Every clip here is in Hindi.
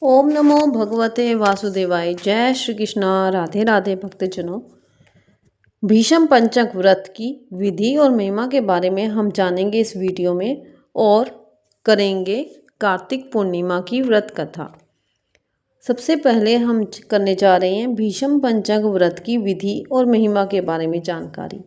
ओम नमो भगवते वासुदेवाय। जय श्री कृष्णा। राधे राधे भक्तजनों। भीष्म पंचक व्रत की विधि और महिमा के बारे में हम जानेंगे इस वीडियो में और करेंगे कार्तिक पूर्णिमा की व्रत कथा। सबसे पहले हम करने जा रहे हैं भीष्म पंचक व्रत की विधि और महिमा के बारे में जानकारी।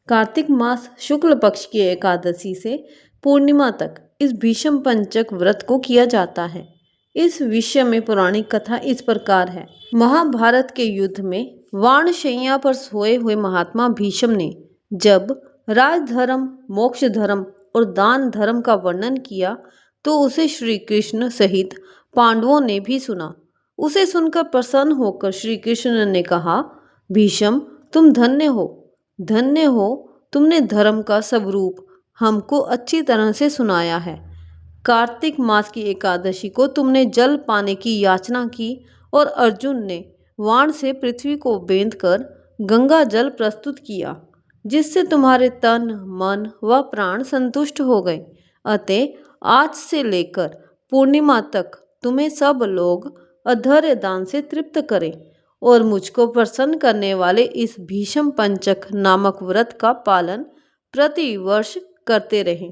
कार्तिक मास शुक्ल पक्ष की एकादशी से पूर्णिमा तक इस भीष्म पंचक व्रत को किया जाता है। इस विषय में पौराणिक कथा इस प्रकार है। महाभारत के युद्ध में वाणशैया पर सोए हुए महात्मा भीष्म ने जब राजधर्म, मोक्ष धर्म और दान धर्म का वर्णन किया तो उसे श्री कृष्ण सहित पांडवों ने भी सुना। उसे सुनकर प्रसन्न होकर श्री कृष्ण ने कहा, भीष्म तुम धन्य हो, तुमने धर्म का स्वरूप हमको अच्छी तरह से सुनाया है। कार्तिक मास की एकादशी को तुमने जल पाने की याचना की और अर्जुन ने वाण से पृथ्वी को बेंधकर गंगा जल प्रस्तुत किया, जिससे तुम्हारे तन, मन व प्राण संतुष्ट हो गए। अतः आज से लेकर पूर्णिमा तक तुम्हें सब लोग अधर्य दान से तृप्त करें और मुझको प्रसन्न करने वाले इस भीष्म पंचक नामक व्रत का पालन प्रति वर्ष करते रहें।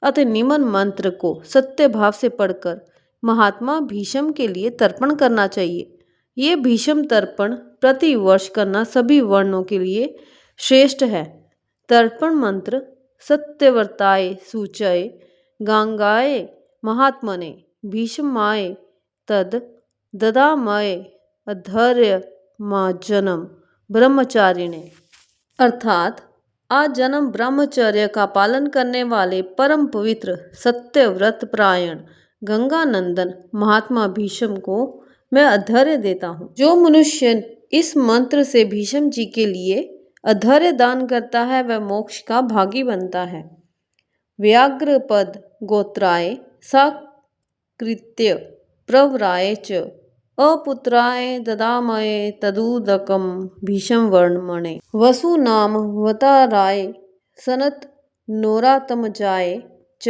अतः निम्न मंत्र को सत्य भाव से पढ़कर महात्मा भीष्म के लिए तर्पण करना चाहिए। ये भीष्म तर्पण प्रति वर्ष करना सभी वर्णों के लिए श्रेष्ठ है। तर्पण मंत्र सत्यव्रताय सूचय गांगाय महात्मने भीष्माय तद ददामय अधर्य जन्म ब्रह्मचारिणे। अर्थात आजन्म ब्रह्मचर्य का पालन करने वाले परम पवित्र सत्यव्रत परायण गंगानंदन महात्मा भीष्म को मैं अधर्य देता हूँ। जो मनुष्य इस मंत्र से भीष्म जी के लिए अधर्य दान करता है वह मोक्ष का भागी बनता है। व्याघ्र पद गोत्राय साकृत्य प्रवराय च अपुत्राय ददामये तदुदकम भीष्म वर्णमणे वसु नाम वताराय सनत नोरातमजाय च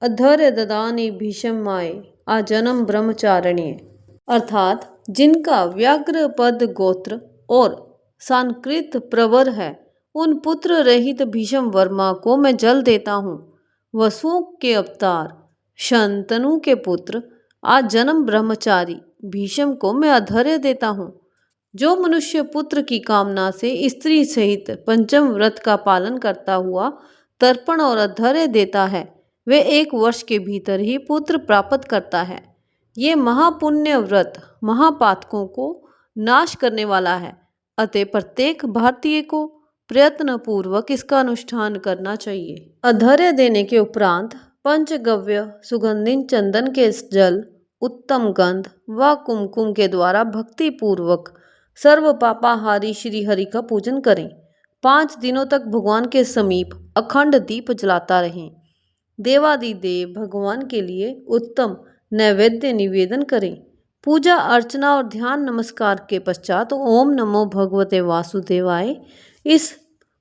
अधर्य ददानी भीष्माय आजन्म ब्रह्मचारिणे। अर्थात जिनका व्याघ्र पद गोत्र और सांकृत प्रवर है उन पुत्र रहित भीष्म वर्मा को मैं जल देता हूँ। वसुओं के अवतार शंतनु के पुत्र आजन्म ब्रह्मचारी भीष्म को मैं अधर्य देता हूँ। जो मनुष्य पुत्र की कामना से स्त्री सहित पंचम व्रत का पालन करता हुआ तर्पण और अधर्य देता है वे 1 वर्ष के भीतर ही पुत्र प्राप्त करता है। ये महापुण्य व्रत महापातकों को नाश करने वाला है। अतः प्रत्येक भारतीय को प्रयत्न पूर्वक इसका अनुष्ठान करना चाहिए। अधर्य देने के उपरांत पंचगव्य सुगंधित चंदन के जल, उत्तम गंध व कुमकुम के द्वारा भक्ति पूर्वक सर्व पापाहारी श्री हरि का पूजन करें। 5 दिनों तक भगवान के समीप अखंड दीप जलाता रहें। देवादिदेव भगवान के लिए उत्तम नैवेद्य निवेदन करें। पूजा अर्चना और ध्यान नमस्कार के पश्चात ओम नमो भगवते वासुदेवाय इस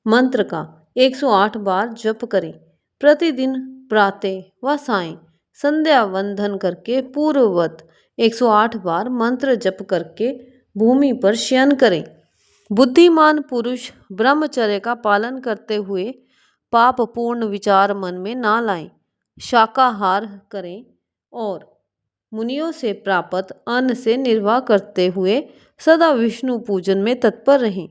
मंत्र का 108 बार जप करें। प्रतिदिन प्रातः व सायं संध्या वंदन करके पूर्ववत 108 बार मंत्र जप करके भूमि पर शयन करें। बुद्धिमान पुरुष ब्रह्मचर्य का पालन करते हुए पाप पूर्ण विचार मन में ना लाएं। शाकाहार करें और मुनियों से प्राप्त अन्न से निर्वाह करते हुए सदा विष्णु पूजन में तत्पर रहें।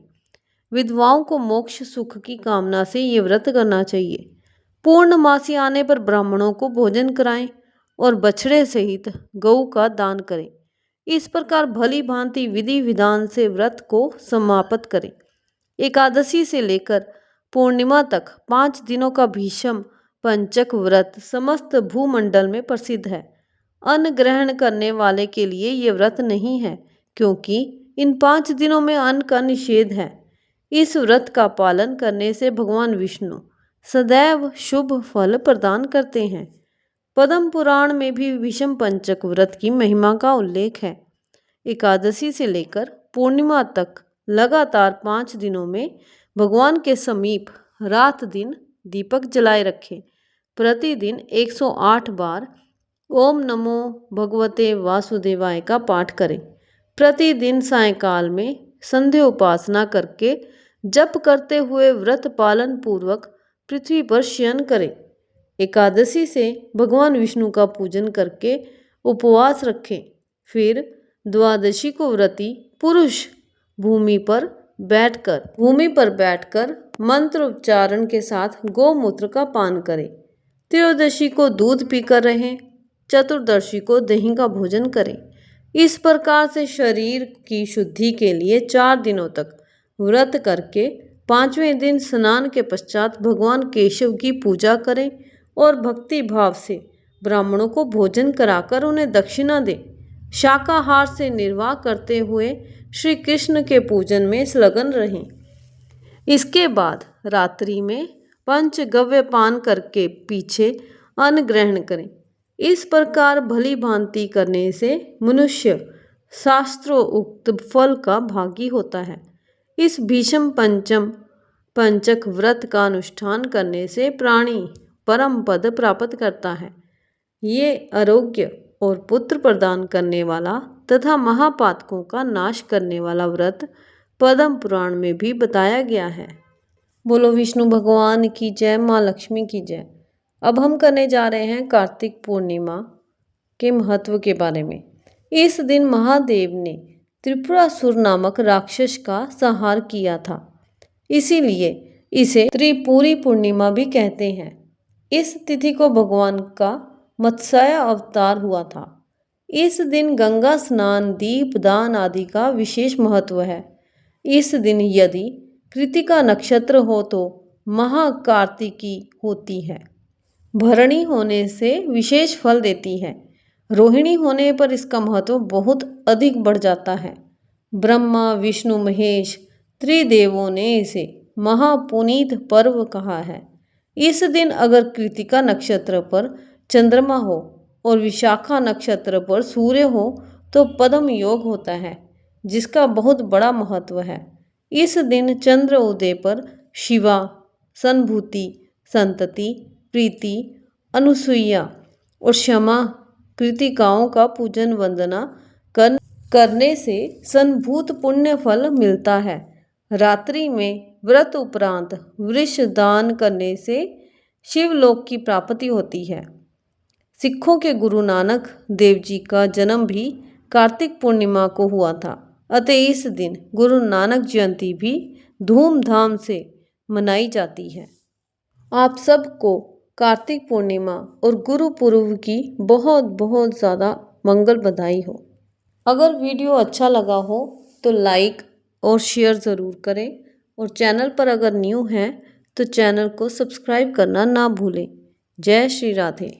विधवाओं को मोक्ष सुख की कामना से ये व्रत करना चाहिए। पूर्णमासी आने पर ब्राह्मणों को भोजन कराएं और बछड़े सहित गऊ का दान करें। इस प्रकार भली भांति विधि विधान से व्रत को समाप्त करें। एकादशी से लेकर पूर्णिमा तक 5 दिनों का भीष्म पंचक व्रत समस्त भूमंडल में प्रसिद्ध है। अन्न ग्रहण करने वाले के लिए ये व्रत नहीं है, क्योंकि इन 5 दिनों में अन्न का निषेध है। इस व्रत का पालन करने से भगवान विष्णु सदैव शुभ फल प्रदान करते हैं। पद्म पुराण में भी भीष्म पंचक व्रत की महिमा का उल्लेख है। एकादशी से लेकर पूर्णिमा तक लगातार 5 दिनों में भगवान के समीप रात दिन दीपक जलाए रखें। प्रतिदिन 108 बार ओम नमो भगवते वासुदेवाय का पाठ करें। प्रतिदिन सायंकाल में संध्या उपासना करके जप करते हुए व्रत पालन पूर्वक पृथ्वी पर शयन करें। एकादशी से भगवान विष्णु का पूजन करके उपवास रखें। फिर द्वादशी को व्रती पुरुष भूमि पर बैठकर मंत्र उच्चारण के साथ गोमूत्र का पान करें। त्रयोदशी को दूध पीकर रहें। चतुर्दशी को दही का भोजन करें। इस प्रकार से शरीर की शुद्धि के लिए 4 दिनों तक व्रत करके 5वें दिन स्नान के पश्चात भगवान केशव की पूजा करें और भक्ति भाव से ब्राह्मणों को भोजन कराकर उन्हें दक्षिणा दें। शाकाहार से निर्वाह करते हुए श्री कृष्ण के पूजन में संलग्न रहें। इसके बाद रात्रि में पंचगव्य पान करके पीछे अन्न ग्रहण करें। इस प्रकार भली भांति करने से मनुष्य शास्त्रोक्त फल का भागी होता है। इस भीष्म पंचक व्रत का अनुष्ठान करने से प्राणी परम पद प्राप्त करता है। ये आरोग्य और पुत्र प्रदान करने वाला तथा महापातकों का नाश करने वाला व्रत पद्म पुराण में भी बताया गया है। बोलो विष्णु भगवान की जय, माँ लक्ष्मी की जय। अब हम करने जा रहे हैं कार्तिक पूर्णिमा के महत्व के बारे में। इस दिन महादेव ने त्रिपुरासुर नामक राक्षस का संहार किया था, इसीलिए इसे त्रिपुरी पूर्णिमा भी कहते हैं। इस तिथि को भगवान का मत्स्य अवतार हुआ था। इस दिन गंगा स्नान, दीप दान आदि का विशेष महत्व है। इस दिन यदि कृतिका नक्षत्र हो तो महाकार्तिकी होती है। भरणी होने से विशेष फल देती है। रोहिणी होने पर इसका महत्व बहुत अधिक बढ़ जाता है। ब्रह्मा विष्णु महेश त्रिदेवों ने इसे महापुनीत पर्व कहा है। इस दिन अगर कृतिका नक्षत्र पर चंद्रमा हो और विशाखा नक्षत्र पर सूर्य हो तो पद्म योग होता है, जिसका बहुत बड़ा महत्व है। इस दिन चंद्र उदय पर शिवा, सन्भूति, संतति, प्रीति, अनुसुईया और क्षमा कृतिकाओं का पूजन वंदना करने से संभूत पुण्य फल मिलता है। रात्रि में व्रत उपरांत वृष दान करने से शिवलोक की प्राप्ति होती है। सिखों के गुरु नानक देव जी का जन्म भी कार्तिक पूर्णिमा को हुआ था, अतः इस दिन गुरु नानक जयंती भी धूमधाम से मनाई जाती है। आप सबको कार्तिक पूर्णिमा और गुरु पूर्व की बहुत बहुत ज़्यादा मंगल बधाई हो। अगर वीडियो अच्छा लगा हो तो लाइक और शेयर ज़रूर करें और चैनल पर अगर न्यू हैं तो चैनल को सब्सक्राइब करना ना भूलें। जय श्री राधे।